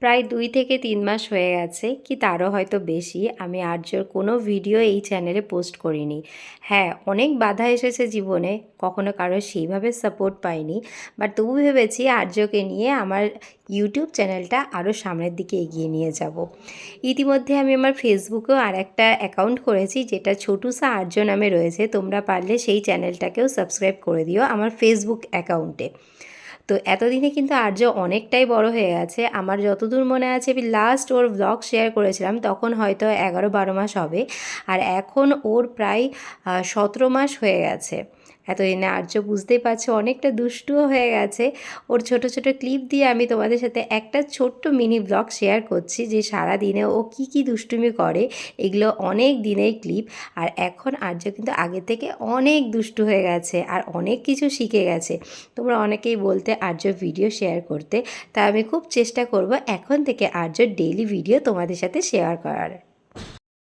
প্রায় ২ থেকে ৩ মাস হয়ে গেছে কি তারও হয়তো বেশি আমি আর্যর কোনো ভিডিও এই চ্যানেলে পোস্ট করিনি। হ্যাঁ, অনেক বাধা এসেছে জীবনে, কখনো কারো সেইভাবে সাপোর্ট পাইনি। বাট তবু ভেবেছি আর্যকে নিয়ে আমার ইউটিউব চ্যানেলটা আরও সামনের দিকে এগিয়ে নিয়ে যাব। ইতিমধ্যে আমি আমার ফেসবুকেও আরেকটা অ্যাকাউন্ট করেছি যেটা ছোটুসা আর্য নামে রয়েছে। তোমরা পারলে সেই চ্যানেলটাকেও সাবস্ক্রাইব করে দিও আমার ফেসবুক অ্যাকাউন্টে। তো এতদিনে কিন্তু আর্য অনেকটাই বড় হয়ে গেছে। আমার যতদূর মনে আছে আমি লাস্ট ওর ভ্লগ শেয়ার করেছিলাম তখন হয়তো ১১-১২ মাস হবে। আর এখন ওর প্রায় ১৭ মাস হয়ে গেছে। এতদিনে আর্য বুঝতেই পারছো অনেকটা দুষ্টুও হয়ে গেছে। ওর ছোট, ছোট ক্লিপ দিয়ে আমি তোমাদের সাথে একটা ছোট্ট মিনি ভ্লগ শেয়ার করছি যে সারাদিনে ও কী, কী দুষ্টুমি করে। এগুলো অনেক দিনের ক্লিপ। আর এখন আর্য কিন্তু আগের থেকে অনেক দুষ্টু হয়ে গেছে আর অনেক কিছু শিখে গেছে। তোমরা অনেকেই বলতে আর্য ভিডিও শেয়ার করতে, তা আমি খুব চেষ্টা করব এখন থেকে আর্যর ডেইলি ভিডিও তোমাদের সাথে শেয়ার করার।